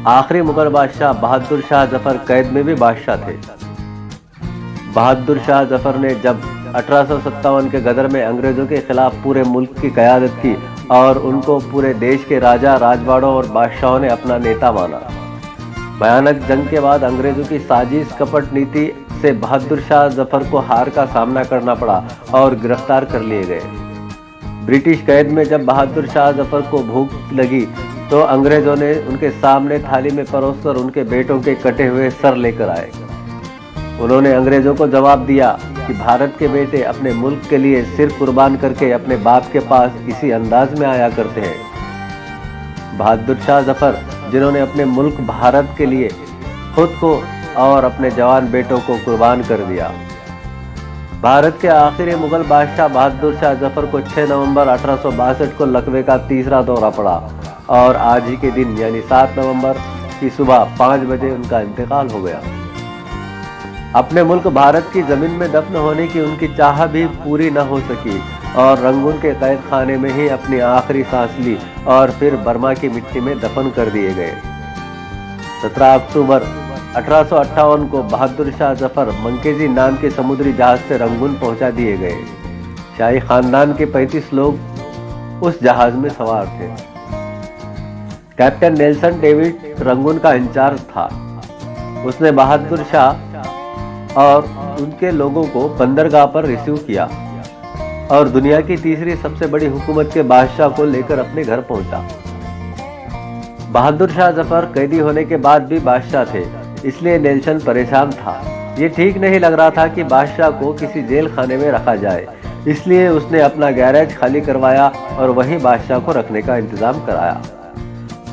آخری مغل بادشاہ بہادر شاہ ظفر قید میں بھی بادشاہ تھے۔ بہادر شاہ ظفر نے جب 1857 کے غدر میں انگریزوں کے خلاف پورے ملک کی قیادت کی اور ان کو پورے دیش کے راجا، راجواڑوں اور بادشاہوں نے اپنا نیتا مانا۔ بھیانک جنگ کے بعد انگریزوں کی سازش کپٹ نیتی سے بہادر شاہ ظفر کو ہار کا سامنا کرنا پڑا اور گرفتار کر لیے گئے۔ برٹش قید میں جب بہادر شاہ ظفر کو بھوک لگی تو انگریزوں نے ان کے سامنے تھالی میں پروس کر ان کے بیٹوں کے کٹے ہوئے سر لے کر آئے۔ انہوں نے انگریزوں کو جواب دیا کہ بھارت کے بیٹے اپنے ملک کے لیے سر قربان کر کے اپنے باپ کے پاس اسی انداز میں آیا کرتے ہیں۔ بہادر شاہ ظفر، جنہوں نے اپنے ملک بھارت کے لیے خود کو اور اپنے جوان بیٹوں کو قربان کر دیا۔ بھارت کے آخری مغل بادشاہ بہادر شاہ ظفر کو 6 نومبر 1862 کو لقوے کا تیسرا دورہ پڑا اور آج ہی کے دن یعنی 7 نومبر کی صبح 5 بجے ان کا انتقال ہو گیا۔ اپنے ملک بھارت کی زمین میں دفن ہونے کی ان کی چاہ بھی پوری نہ ہو سکی اور رنگون کے قید خانے میں ہی اپنی آخری سانس لی اور پھر برما کی مٹی میں دفن کر دیے گئے۔ 17 اکتوبر 1858 کو بہادر شاہ ظفر منکیزی نام کے سمندری جہاز سے رنگون پہنچا دیے گئے۔ شاہی خاندان کے 35 لوگ اس جہاز میں سوار تھے۔ کیپٹن نیلسن ڈیوڈ رنگون کا انچارج تھا۔ اس نے بہادر شاہ اور ان کے لوگوں کو بندرگاہ پر ریسیو کیا اور دنیا کی تیسری سب سے بڑی حکومت کے بادشاہ کو لے کر اپنے گھر پہنچا۔ بہادر شاہ ظفر قیدی ہونے کے بعد بھی بادشاہ تھے، اس لیے نیلسن پریشان تھا۔ یہ ٹھیک نہیں لگ رہا تھا کہ بادشاہ کو کسی جیل خانے میں رکھا جائے، اس لیے اس نے اپنا گیراج خالی کروایا اور وہیں بادشاہ کو رکھنے کا انتظام کرایا۔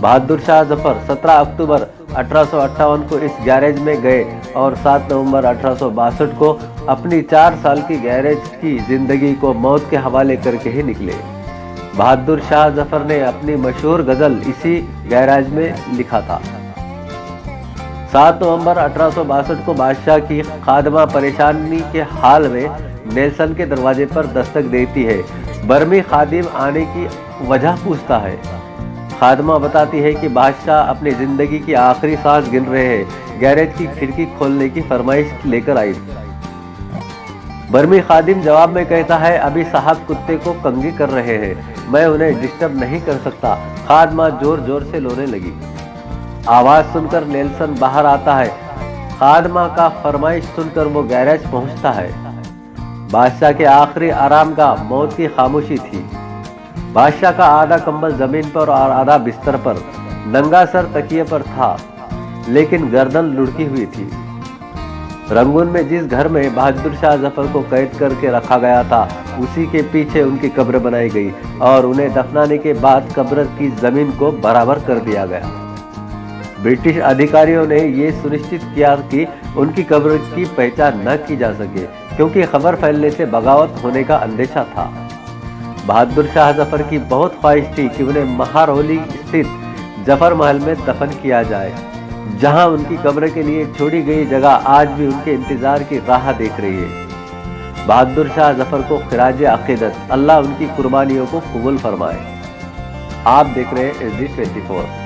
بہادر شاہ ظفر 17 اکتوبر 1858 کو اس گیراج میں گئے اور 7 نومبر 1862 کو اپنی 4 سال کی گیراج کی زندگی کو موت کے حوالے کر کے ہی نکلے۔ بہادر شاہ ظفر نے اپنی مشہور غزل اسی گیراج میں لکھا تھا۔ 7 نومبر 1862 کو بادشاہ کی خادمہ پریشانی کے حال میں نیلسن کے دروازے پر دستک دیتی ہے۔ برمی خادم آنے کی وجہ پوچھتا ہے۔ خادمہ بتاتی ہے کہ بادشاہ اپنی زندگی کی آخری سانس گن رہے ہیں، گیراج کی کھڑکی کھولنے کی فرمائش لے کر آئی۔ برمی خادم جواب میں کہتا ہے، ابھی صاحب کتے کو کنگھی کر رہے ہیں، میں انہیں ڈسٹرب نہیں کر سکتا۔ خادمہ زور زور سے رونے لگی۔ آواز سن کر نیلسن باہر آتا ہے۔ خادمہ کا فرمائش سن کر وہ گیراج پہنچتا ہے۔ بادشاہ کے آخری آرام گاہ موت کی خاموشی تھی۔ بادشاہ کا آدھا کمبل زمین پر اور آدھا بستر پر، ننگا سر تکیے پر تھا، لیکن گردن لڑکی ہوئی تھی۔ رنگون میں جس گھر میں بہادر شاہ ظفر کو قید کر کے رکھا گیا تھا، اسی کے پیچھے ان کی قبر بنائی گئی اور انہیں دفنانے کے بعد قبر کی زمین کو برابر کر دیا گیا۔ برٹش ادھیکاریوں نے یہ سنشچت کیا کہ ان کی قبر کی پہچان نہ کی جا سکے، کیونکہ خبر پھیلنے سے بغاوت ہونے کا اندیشہ تھا۔ بہادر شاہ ظفر کی بہت خواہش تھی کہ انہیں مہارولی استھت ظفر محل میں دفن کیا جائے، جہاں ان کی قبر کے لیے چھوڑی گئی جگہ آج بھی ان کے انتظار کی راہ دیکھ رہی ہے۔ بہادر شاہ ظفر کو خراج عقیدت، اللہ ان کی قربانیوں کو قبول فرمائے۔ آپ دیکھ رہے ہیں SG24۔